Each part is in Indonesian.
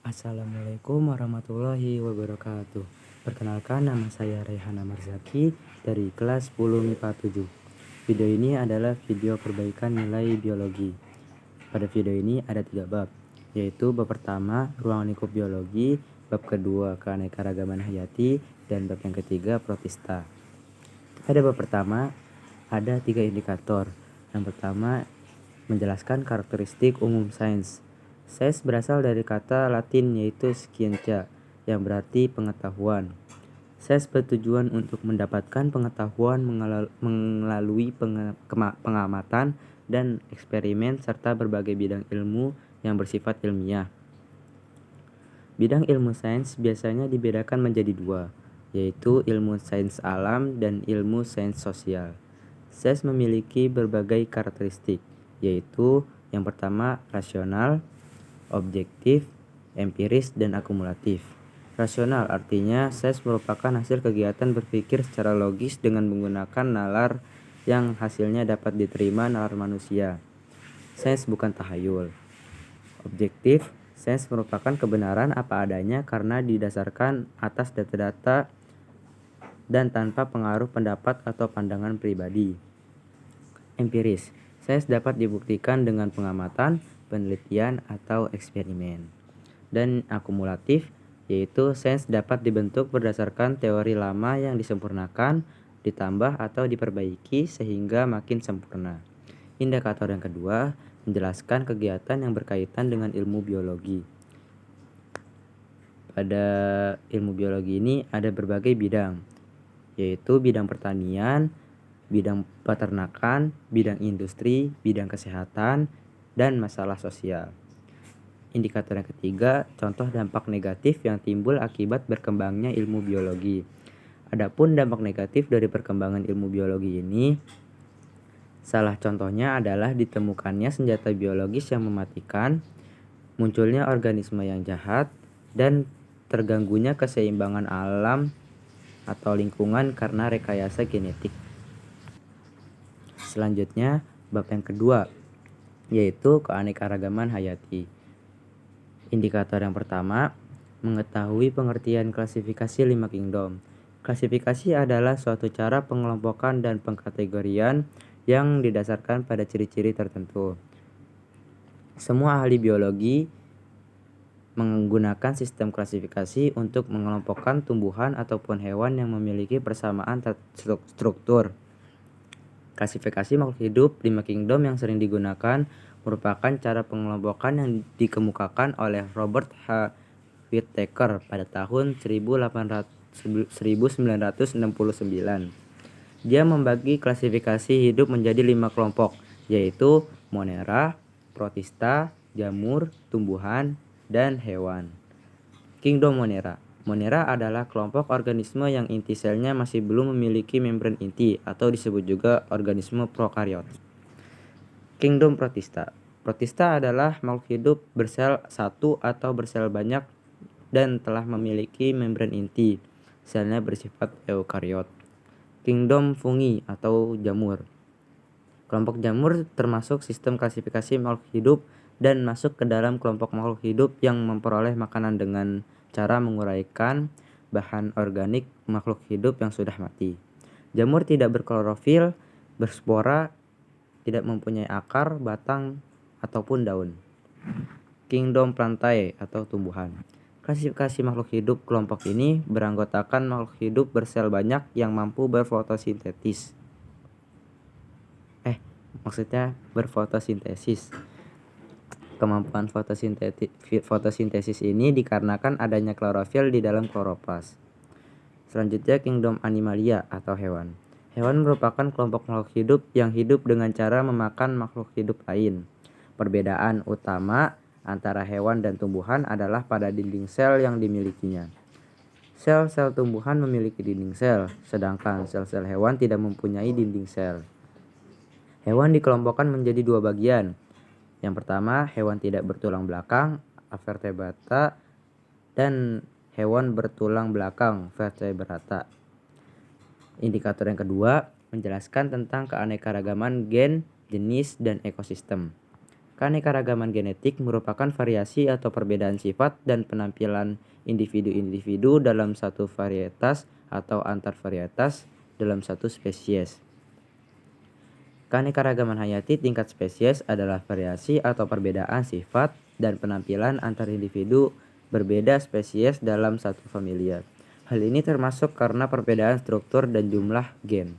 Assalamualaikum warahmatullahi wabarakatuh. Perkenalkan, nama saya Rehana Marzaki dari kelas 10 MIPA 7. Video ini adalah video perbaikan nilai biologi. Pada video ini ada 3 bab, yaitu bab pertama ruang lingkup biologi, bab kedua keanekaragaman hayati, dan bab yang ketiga protista. Pada bab pertama ada 3 indikator. Yang pertama menjelaskan karakteristik umum sains. Sains berasal dari kata Latin yaitu scientia, yang berarti pengetahuan. Sains bertujuan untuk mendapatkan pengetahuan melalui pengamatan dan eksperimen serta berbagai bidang ilmu yang bersifat ilmiah. Bidang ilmu sains biasanya dibedakan menjadi 2, yaitu ilmu sains alam dan ilmu sains sosial. Sains memiliki berbagai karakteristik, yaitu yang pertama rasional, objektif, empiris, dan akumulatif. Rasional artinya sains merupakan hasil kegiatan berpikir secara logis dengan menggunakan nalar yang hasilnya dapat diterima nalar manusia. Sains bukan tahayul. Objektif, sains merupakan kebenaran apa adanya karena didasarkan atas data-data dan tanpa pengaruh pendapat atau pandangan pribadi. Empiris, sains dapat dibuktikan dengan pengamatan, penelitian, atau eksperimen. Dan akumulatif, yaitu sains dapat dibentuk berdasarkan teori lama yang disempurnakan, ditambah atau diperbaiki sehingga makin sempurna. Indikator yang kedua menjelaskan kegiatan yang berkaitan dengan ilmu biologi. Pada ilmu biologi ini ada berbagai bidang, yaitu bidang pertanian, bidang peternakan, bidang industri, bidang kesehatan, dan masalah sosial. Indikator yang ketiga, contoh dampak negatif yang timbul akibat berkembangnya ilmu biologi. Adapun dampak negatif dari perkembangan ilmu biologi ini, salah contohnya adalah ditemukannya senjata biologis yang mematikan, munculnya organisme yang jahat, dan terganggunya keseimbangan alam atau lingkungan karena rekayasa genetik. Selanjutnya, bab yang kedua, yaitu keanekaragaman hayati. Indikator yang pertama, mengetahui pengertian klasifikasi 5 kingdom. Klasifikasi adalah suatu cara pengelompokan dan pengkategorian yang didasarkan pada ciri-ciri tertentu. Semua ahli biologi menggunakan sistem klasifikasi untuk mengelompokkan tumbuhan ataupun hewan yang memiliki persamaan struktur. Klasifikasi makhluk hidup 5 kingdom yang sering digunakan merupakan cara pengelompokan yang dikemukakan oleh Robert H. Whittaker pada tahun 1969. Dia membagi klasifikasi hidup menjadi 5 kelompok, yaitu Monera, Protista, jamur, tumbuhan, dan hewan. Kingdom Monera. Monera adalah kelompok organisme yang inti selnya masih belum memiliki membran inti atau disebut juga organisme prokariot. Kingdom Protista. Protista adalah makhluk hidup bersel satu atau bersel banyak dan telah memiliki membran inti. Selnya bersifat eukariot. Kingdom Fungi atau jamur. Kelompok jamur termasuk sistem klasifikasi makhluk hidup dan masuk ke dalam kelompok makhluk hidup yang memperoleh makanan dengan cara menguraikan bahan organik makhluk hidup yang sudah mati. Jamur tidak berklorofil, berspora, tidak mempunyai akar, batang, ataupun daun. Kingdom Plantae atau tumbuhan. Klasifikasi makhluk hidup kelompok ini beranggotakan makhluk hidup bersel banyak yang mampu berfotosintesis. Berfotosintesis. Kemampuan fotosintesis ini dikarenakan adanya klorofil di dalam kloroplas. Selanjutnya Kingdom Animalia atau hewan. Hewan merupakan kelompok makhluk hidup yang hidup dengan cara memakan makhluk hidup lain. Perbedaan utama antara hewan dan tumbuhan adalah pada dinding sel yang dimilikinya. Sel-sel tumbuhan memiliki dinding sel, sedangkan sel-sel hewan tidak mempunyai dinding sel. Hewan dikelompokkan menjadi 2 bagian. Yang pertama, hewan tidak bertulang belakang, vertebrata, dan hewan bertulang belakang, vertebrata. Indikator yang kedua menjelaskan tentang keanekaragaman gen, jenis, dan ekosistem. Keanekaragaman genetik merupakan variasi atau perbedaan sifat dan penampilan individu-individu dalam satu varietas atau antar varietas dalam satu spesies. Keanekaragaman hayati tingkat spesies adalah variasi atau perbedaan sifat dan penampilan antar individu berbeda spesies dalam satu familia. Hal ini termasuk karena perbedaan struktur dan jumlah gen.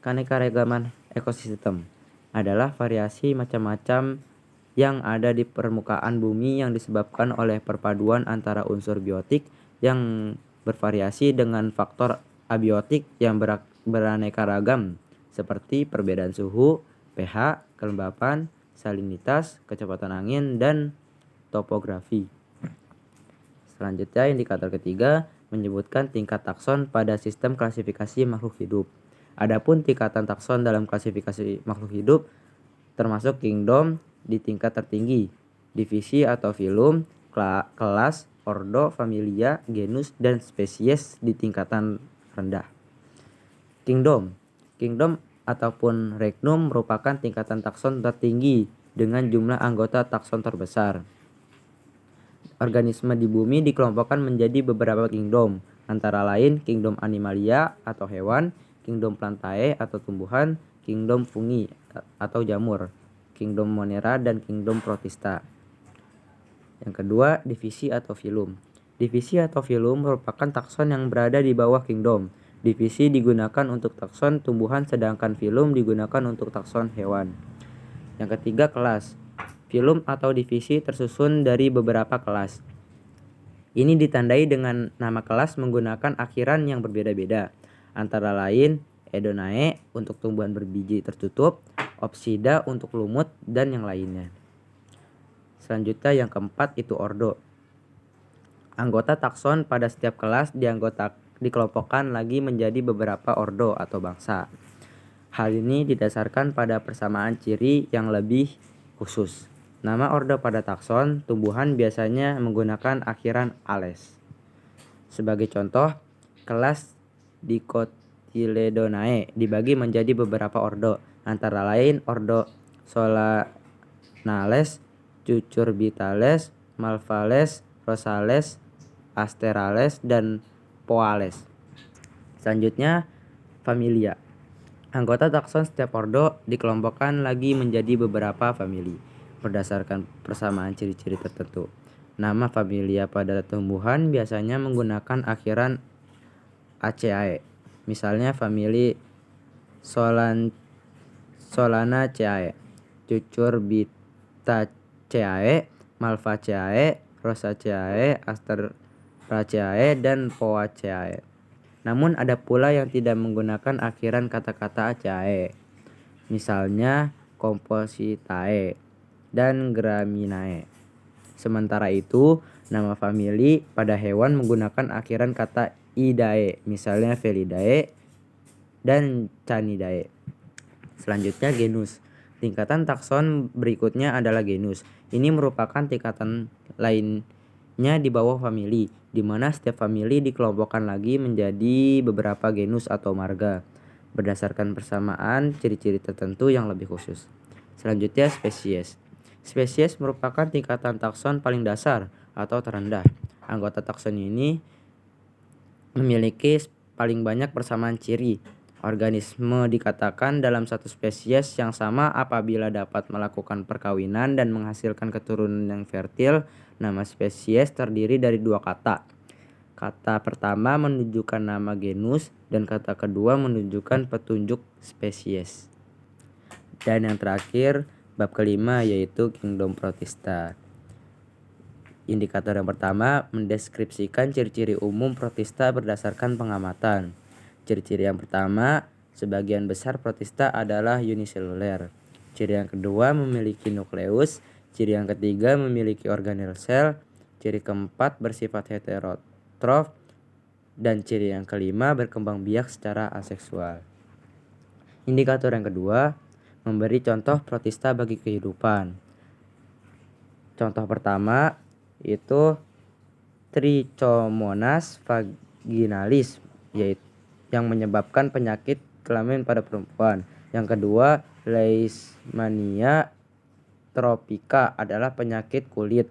Keanekaragaman ekosistem adalah variasi macam-macam yang ada di permukaan bumi yang disebabkan oleh perpaduan antara unsur biotik yang bervariasi dengan faktor abiotik yang beraneka ragam seperti perbedaan suhu, pH, kelembapan, salinitas, kecepatan angin, dan topografi. Selanjutnya, indikator ketiga menyebutkan tingkat takson pada sistem klasifikasi makhluk hidup. Adapun tingkatan takson dalam klasifikasi makhluk hidup termasuk kingdom di tingkat tertinggi, divisi atau filum, kelas, ordo, familia, genus, dan spesies di tingkatan rendah. Kingdom ataupun regnum merupakan tingkatan takson tertinggi dengan jumlah anggota takson terbesar. Organisme di bumi dikelompokkan menjadi beberapa kingdom, antara lain kingdom animalia atau hewan, kingdom plantae atau tumbuhan, kingdom fungi atau jamur, kingdom monera, dan kingdom protista. Yang kedua, divisi atau filum. Divisi atau filum merupakan takson yang berada di bawah kingdom. Divisi digunakan untuk takson tumbuhan sedangkan filum digunakan untuk takson hewan. Yang ketiga, kelas. Filum atau divisi tersusun dari beberapa kelas. Ini ditandai dengan nama kelas menggunakan akhiran yang berbeda-beda, antara lain Edonae untuk tumbuhan berbiji tertutup, Opsida untuk lumut, dan yang lainnya. Selanjutnya yang keempat itu ordo. Anggota takson pada setiap kelas dikelompokkan lagi menjadi beberapa ordo atau bangsa. Hal ini didasarkan pada persamaan ciri yang lebih khusus. Nama ordo pada takson tumbuhan biasanya menggunakan akhiran ales. Sebagai contoh, kelas Dicotyledonae dibagi menjadi beberapa ordo, antara lain ordo Solanales, Cucurbitales, Malvales, Rosales, Asterales, dan Poales. Selanjutnya, familia. Anggota takson setiap ordo dikelompokkan lagi menjadi beberapa famili berdasarkan persamaan ciri-ciri tertentu. Nama familia pada tumbuhan biasanya menggunakan akhiran aceae. Misalnya famili Solanaceae, Cucurbitaceae, Malvaceae, Rosaceae, Asteraceae, dan Poaceae. Namun ada pula yang tidak menggunakan akhiran kata-kata aceae. Misalnya Compositae dan Graminae. Sementara itu, nama famili pada hewan menggunakan akhiran kata idae, misalnya Felidae dan Canidae. Selanjutnya genus. Tingkatan takson berikutnya adalah genus. Ini merupakan tingkatan lainnya di bawah famili, di mana setiap famili dikelompokkan lagi menjadi beberapa genus atau marga berdasarkan persamaan ciri-ciri tertentu yang lebih khusus. Selanjutnya spesies. Spesies merupakan tingkatan takson paling dasar atau terendah. Anggota takson ini memiliki paling banyak persamaan ciri. Organisme dikatakan dalam satu spesies yang sama apabila dapat melakukan perkawinan dan menghasilkan keturunan yang fertil. Nama spesies terdiri dari dua kata. Kata pertama menunjukkan nama genus dan kata kedua menunjukkan petunjuk spesies. Dan yang terakhir, bab kelima yaitu kingdom protista. Indikator yang pertama mendeskripsikan ciri-ciri umum protista berdasarkan pengamatan. Ciri-ciri yang pertama, sebagian besar protista adalah uniseluler. Ciri yang kedua memiliki nukleus. Ciri yang ketiga memiliki organel sel. Ciri keempat bersifat heterotrof. Dan ciri yang kelima berkembang biak secara aseksual. Indikator yang kedua memberi contoh protista bagi kehidupan. Contoh pertama itu Trichomonas vaginalis, yaitu yang menyebabkan penyakit kelamin pada perempuan. Yang kedua Leishmania tropika adalah penyakit kulit.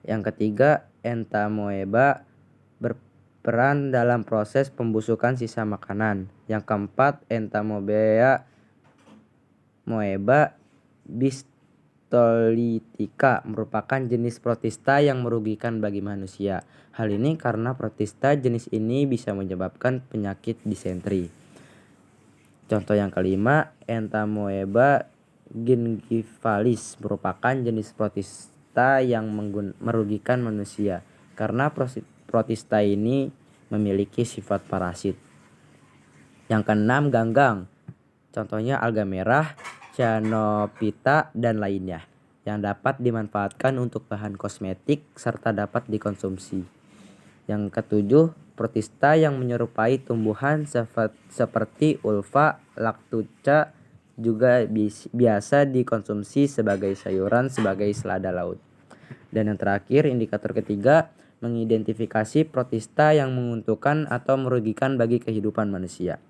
Yang ketiga, entamoeba berperan dalam proses pembusukan sisa makanan. Yang keempat, entamoeba bistolitika merupakan jenis protista yang merugikan bagi manusia. Hal ini karena protista jenis ini bisa menyebabkan penyakit disentri. Contoh yang kelima, entamoeba gingivalis merupakan jenis protista yang merugikan manusia karena protista ini memiliki sifat parasit. Yang keenam, ganggang. Contohnya alga merah, cyanophyta, dan lainnya yang dapat dimanfaatkan untuk bahan kosmetik serta dapat dikonsumsi. Yang ketujuh, protista yang menyerupai tumbuhan seperti ulva lactuca juga biasa dikonsumsi sebagai sayuran sebagai selada laut. Dan yang terakhir, indikator ketiga, mengidentifikasi protista yang menguntungkan atau merugikan bagi kehidupan manusia.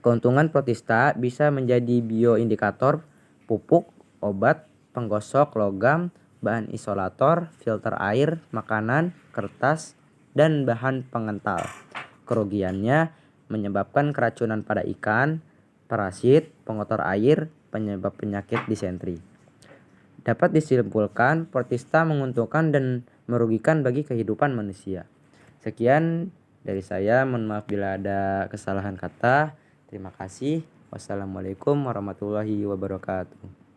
Keuntungan protista bisa menjadi bioindikator, pupuk, obat, penggosok logam, bahan isolator, filter air, makanan, kertas, dan bahan pengental. Kerugiannya menyebabkan keracunan pada ikan, parasit, pengotor air, penyebab penyakit disentri. Dapat disimpulkan, protista menguntungkan dan merugikan bagi kehidupan manusia. Sekian dari saya, mohon maaf bila ada kesalahan kata. Terima kasih. Wassalamualaikum warahmatullahi wabarakatuh.